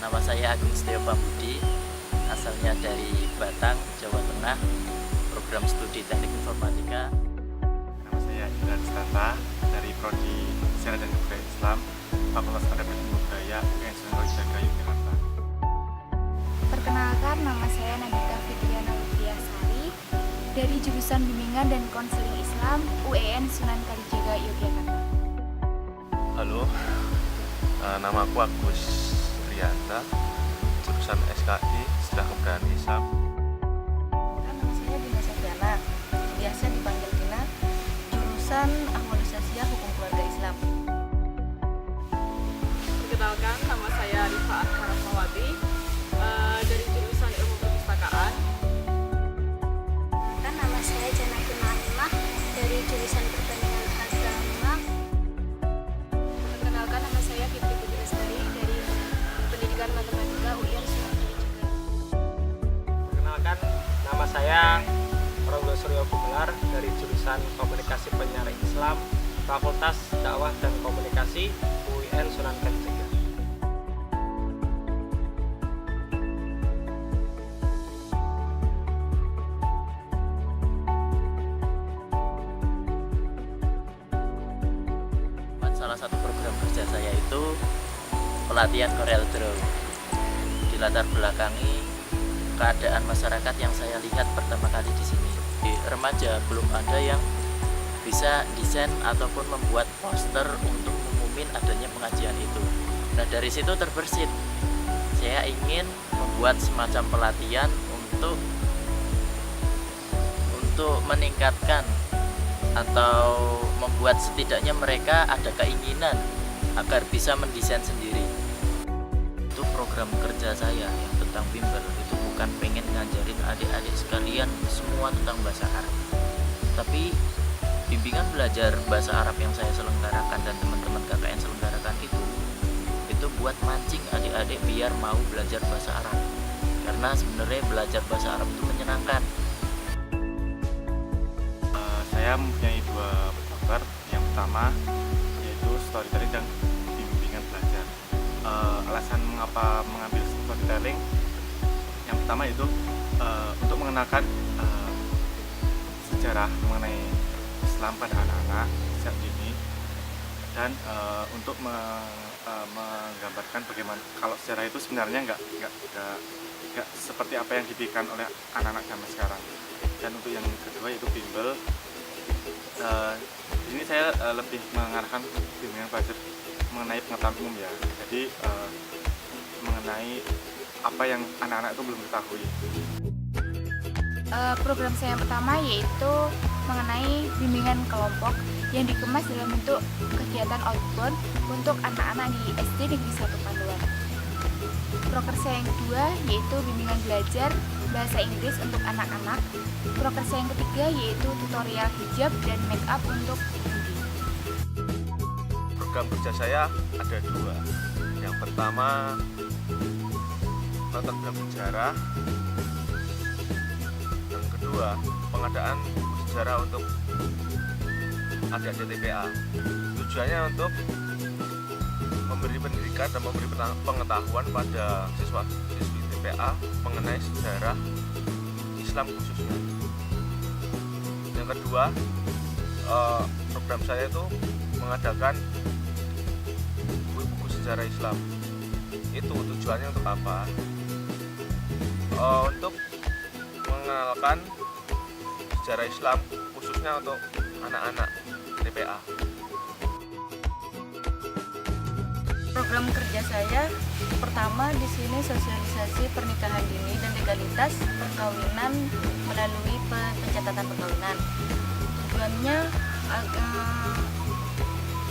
Nama saya Agung Setio Pambudi, asalnya dari Batang, Jawa Tengah, program studi Teknik Informatika. Nama saya Indra Distanta dari Prodi Sejarah dan Budaya Islam, Fakultas Pendidikan Budaya UIN Sunan Kalijaga, Yogyakarta. Perkenalkan, nama saya Nabita Fitriana Lutfiasari dari jurusan Bimbingan dan Konseling Islam UIN Sunan Kalijaga, Yogyakarta. Halo, nama aku Agus Trianta, jurusan SKI Sejarah Kebudayaan Islam. Nama saya Dina Safiana, biasa dipanggil Dina, jurusan Ahmadiyah Sasiah Hukum Keluarga Islam. Perkenalkan, nama saya Rifaat Harahmawati dari jurusan Ilmu Perpustakaan. Nama saya Janatun Alimah dari jurusan Pertanian Agama. Perkenalkan, nama saya Fitri Putri Lestari dari Pendidikan Matematika UIN Sunan Kalijaga. Perkenalkan, nama saya Ronggo Suryo Gumelar dari jurusan Komunikasi Penyiaran Islam, Fakultas Dakwah dan Komunikasi UIN Sunan Kalijaga. Salah satu program kerja saya itu pelatihan Corel Draw. Di latar belakangi keadaan masyarakat yang saya lihat pertama kali di sini. Di remaja belum ada yang bisa desain ataupun membuat poster untuk mengumumin adanya pengajian itu. Nah, dari situ terbersit saya ingin membuat semacam pelatihan untuk meningkatkan atau membuat setidaknya mereka ada keinginan agar bisa mendesain sendiri. Itu program kerja saya yang tentang bimbel, itu bukan pengen ngajarin adik-adik sekalian semua tentang bahasa Arab, tapi bimbingan belajar bahasa Arab yang saya selenggarakan dan teman-teman KKN selenggarakan itu buat mancing adik-adik biar mau belajar bahasa Arab, karena sebenarnya belajar bahasa Arab itu menyenangkan. Saya mempunyai dua program. Yang pertama yaitu storytelling dan bimbingan belajar. Alasan mengapa mengambil storytelling yang pertama itu untuk mengenalkan sejarah mengenai Islam pada anak-anak sejak dini, dan untuk menggambarkan bagaimana kalau sejarah itu sebenarnya nggak seperti apa yang dipikirkan oleh anak-anak zaman sekarang. Dan untuk yang kedua yaitu bimbel. Ini saya lebih mengarahkan bimbingan belajar mengenai pengetahuan umum ya. Jadi mengenai apa yang anak-anak itu belum ketahui. Program saya yang pertama yaitu mengenai bimbingan kelompok yang dikemas dalam bentuk kegiatan outbound untuk anak-anak di SD Negeri 1 Panduan. Proker saya yang kedua yaitu bimbingan belajar bahasa Inggris untuk anak-anak. Proker saya yang ketiga yaitu tutorial hijab dan make up untuk Budi. Program kerja saya ada dua. Yang pertama, latar belakang sejarah. Yang kedua, pengadaan buku sejarah untuk adik-adik TPA. Tujuannya untuk memberi pendidikan dan memberi pengetahuan pada siswa-siswi TPA mengenai sejarah Islam khususnya. Yang kedua, program saya itu mengadakan buku-buku sejarah Islam. Itu tujuannya untuk apa? Untuk mengenalkan sejarah Islam khususnya untuk anak-anak TPA. Program kerja saya pertama di sini sosialisasi pernikahan dini dan legalitas perkawinan melalui pencatatan perkawinan. Tujuannya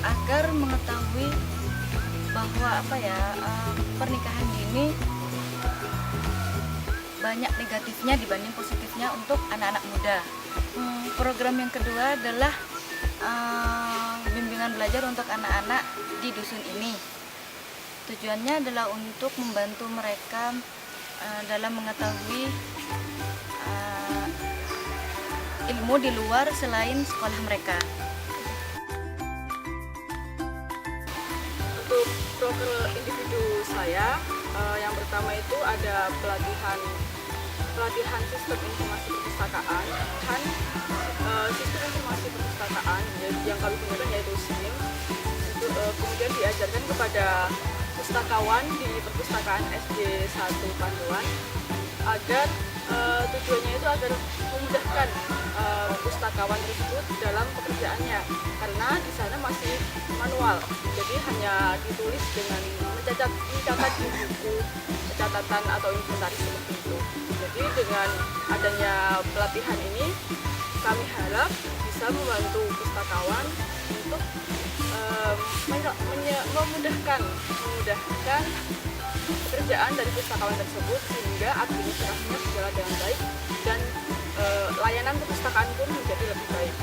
agar mengetahui bahwa pernikahan dini banyak negatifnya dibanding positifnya untuk anak-anak muda. Program yang kedua adalah bimbingan belajar untuk anak-anak di dusun ini. Tujuannya adalah untuk membantu mereka dalam mengetahui ilmu di luar selain sekolah mereka. Untuk proker individu saya Yang pertama itu ada pelatihan sistem informasi perpustakaan dan sistem informasi perpustakaan yang kami gunakan yaitu SIM. Kemudian diajarkan kepada pustakawan di perpustakaan SD 1 Pandoan agar tujuannya itu agar memudahkan pustakawan tersebut dalam pekerjaannya, karena di sana masih manual, jadi hanya ditulis dengan mencatat di buku catatan atau inventaris seperti itu. Jadi dengan adanya pelatihan ini kami harap bisa membantu pustakawan untuk memudahkan pekerjaan dari pustakawan tersebut sehingga administrasinya berjalan dengan baik dan layanan perpustakaan pun menjadi lebih baik.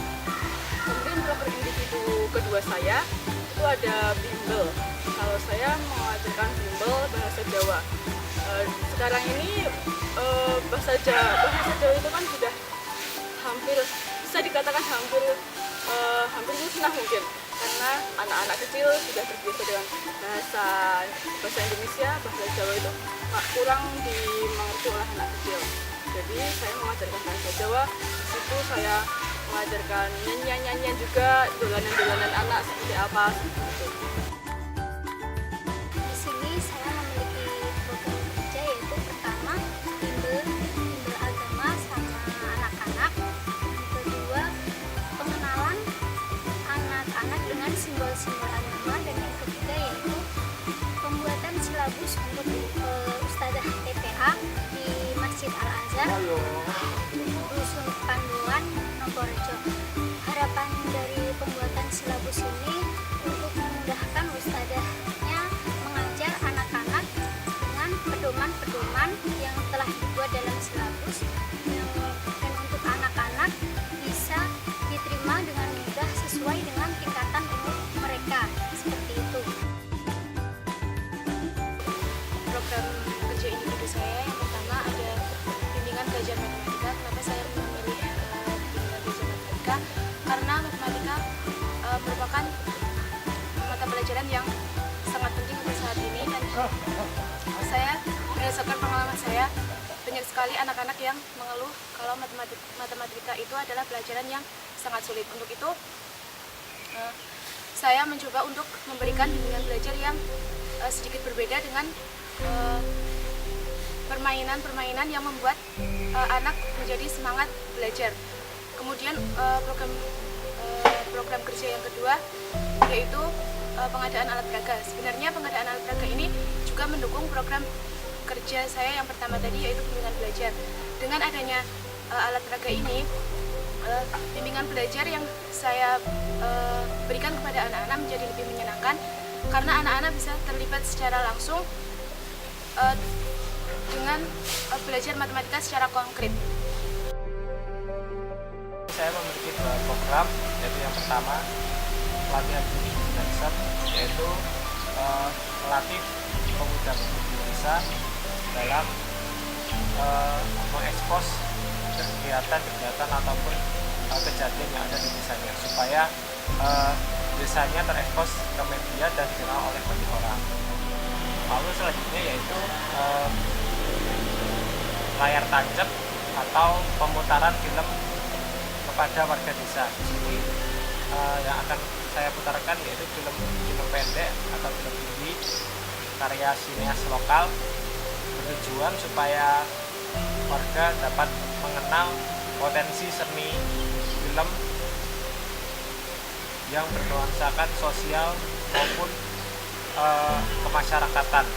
Kemudian program individu kedua saya itu ada bimbel. Kalau saya mengajarkan bimbel bahasa Jawa. Sekarang ini bahasa Jawa itu kan sudah hampir bisa dikatakan hampir musnah mungkin, karena anak-anak kecil sudah terbiasa dengan bahasa Indonesia, bahasa Jawa itu kurang dimengerti oleh anak kecil. Jadi saya mengajarkan bahasa Jawa, di situ saya mengajarkan nyanyian juga, dolanan-dolanan anak seperti apa seperti itu. Di sini saya memiliki program kerja yaitu pertama bimbel agama sama anak-anak, yang kedua pengenalan anak-anak dengan simbol-simbol agama, dan yang ketiga yaitu pembuatan silabus untuk Ustadzah TPA di Masjid Al-Azhar Dusun Pandoan, Nogorejo. Harapan dari pembuatan silabus ini untuk memudahkan ustadzahnya mengajar anak-anak dengan pedoman-pedoman yang telah dibuat dalam silabus, dan untuk anak-anak bisa diterima dengan mudah sesuai dengan tingkatan umur mereka, seperti itu. Program kerja individu saya yang pertama ada bimbingan belajar matematika. Kenapa saya memilih bimbingan belajar matematika? Karena matematika merupakan mata pelajaran yang sangat penting untuk saat ini, dan saya berdasarkan pengalaman saya banyak sekali anak-anak yang mengeluh kalau matematika itu adalah pelajaran yang sangat sulit. Untuk itu saya mencoba untuk memberikan bimbingan belajar yang sedikit berbeda dengan permainan-permainan yang membuat anak menjadi semangat belajar. Kemudian program kerja yang kedua yaitu pengadaan alat peraga. Sebenarnya pengadaan alat peraga ini juga mendukung program kerja saya yang pertama tadi yaitu bimbingan belajar. Dengan adanya alat peraga ini, bimbingan belajar yang saya berikan kepada anak-anak menjadi lebih menyenangkan karena anak-anak bisa terlibat secara langsung dengan belajar matematika secara konkret. Saya memiliki dua program, yaitu yang pertama pelatihan jurus dasar, yaitu melatih pemuda-pemudi desa dalam mengekspos kegiatan-kegiatan ataupun kejadian yang ada di desanya supaya desanya terekspos ke media dan dikenal oleh banyak orang. Lalu selanjutnya yaitu layar tancap atau pemutaran film kepada warga desa. Di sini yang akan saya putarkan yaitu film pendek atau film indie karya sineas lokal, bertujuan supaya warga dapat mengenal potensi seni film yang bernuansakan sosial maupun kemasyarakatan.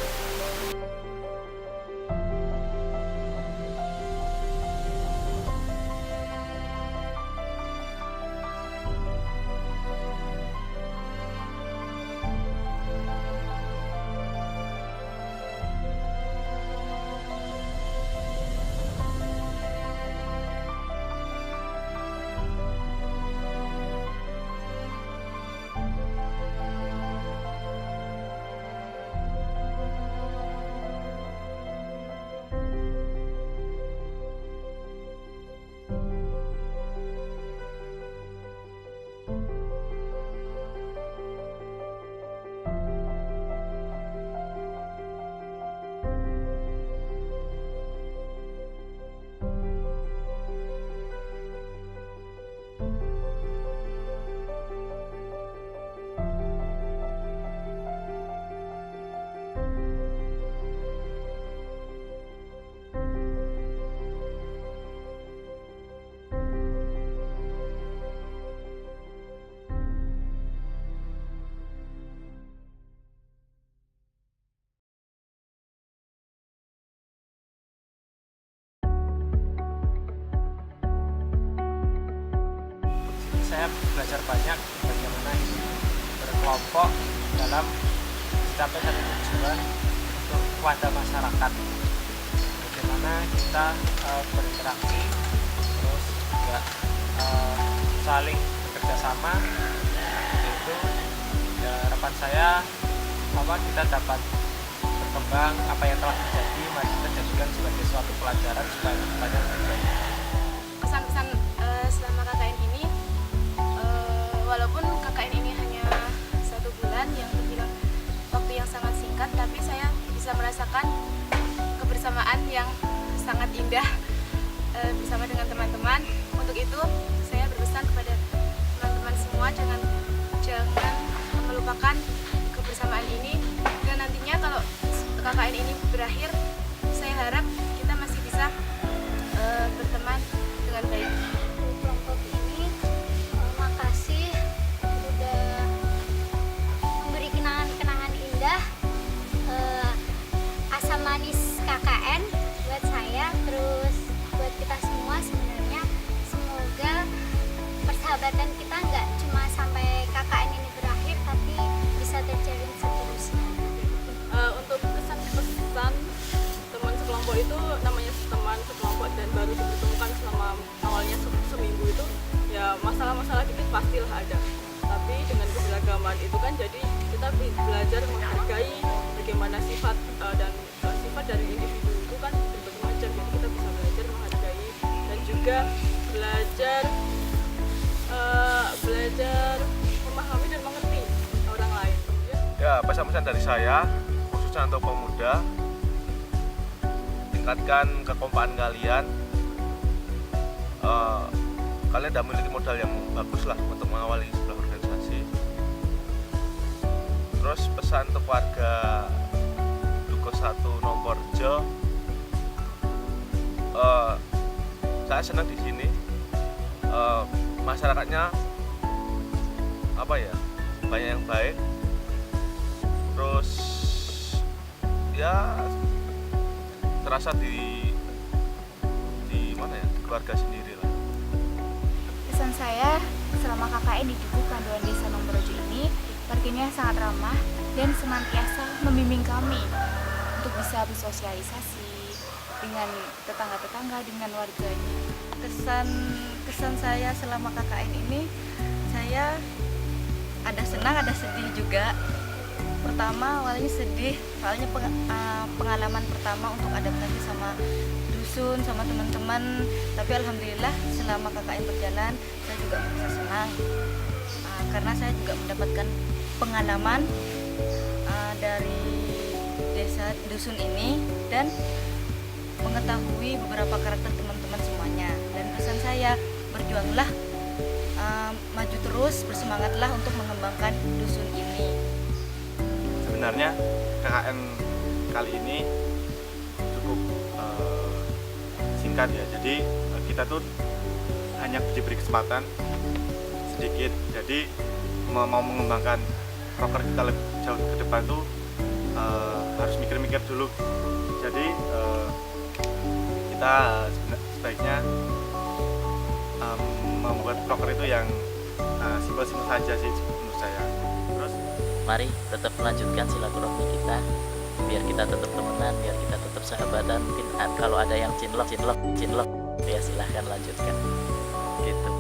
belajar banyak bagaimana hidup berkelompok dalam mencapai satu tujuan untuk kepada masyarakat. Bagaimana kita berinteraksi, terus juga saling bekerja sama. Itu ya, harapan saya bahwa kita dapat berkembang, apa yang telah terjadi mari kita jadikan sebagai suatu pelajaran supaya kedepannya lebih baik. Pesan-pesan selama KKN ini, walaupun KKN ini hanya 1 bulan yang terbilang waktu yang sangat singkat, tapi saya bisa merasakan kebersamaan yang sangat indah bersama dengan teman-teman. Untuk itu saya berpesan kepada teman-teman semua, jangan melupakan kebersamaan ini, dan nantinya kalau KKN ini berakhir, saya harap kita masih bisa berteman dengan baik. Kelompok ini makasih udah memberi kenangan-kenangan indah, asam manis KKN buat saya, terus buat kita semua. Sebenarnya semoga persahabatan kita nggak cuma sampai KKN ini berakhir, tapi bisa terjalin seterusnya. Untuk kesan-kesan teman sekelompok itu, namanya teman sekelompok dan baru dipertemukan selama awalnya seminggu itu, ya masalah-masalah dikit pastilah ada. Tapi dengan keberagaman itu kan jadi kita belajar menghargai bagaimana sifat dan sifat dari individu itu kan berbagai macam. Jadi kita bisa belajar menghargai dan juga belajar memahami dan mengerti orang lain. Ya, pesan-pesan dari saya khususnya untuk pemuda, tingkatkan kekompakan kalian. Kalian sudah memiliki modal yang bagus lah untuk mengawali sebuah organisasi. Terus pesan untuk warga Dukuh 1 Nomorjo, saya senang di sini. Masyarakatnya banyak yang baik. Terus ya terasa di mana ya, di keluarga sendiri lah. Pesan saya selama KKN di Dukuh Panduan Desa Nomorjo ini, warganya sangat ramah dan senantiasa membimbing kami untuk bisa bersosialisasi dengan tetangga-tetangga, dengan warganya. Kesan saya selama KKN ini, saya ada senang ada sedih juga. Pertama awalnya sedih, soalnya pengalaman pertama untuk adaptasi sama dusun, sama teman-teman. Tapi alhamdulillah selama KKN berjalan, saya juga merasa senang karena saya juga mendapatkan pengalaman dari desa dusun ini dan mengetahui beberapa karakter teman-teman semuanya. Dan pesan saya, berjuanglah, maju terus, bersemangatlah untuk mengembangkan dusun ini. Sebenarnya KKN kali ini cukup singkat ya, jadi kita tuh hanya diberi kesempatan sedikit. Jadi mau mengembangkan proker kita lebih jauh ke depan tuh harus mikir-mikir dulu. Jadi kita sebaiknya membuat proker itu yang simpel-simpel saja sih menurut saya. Terus Mari tetap melanjutkan silaturahmi kita, biar kita tetap temenan, biar kita tetap sahabatan. Mungkin kalau ada yang cinlok ya silahkan lanjutkan gitu.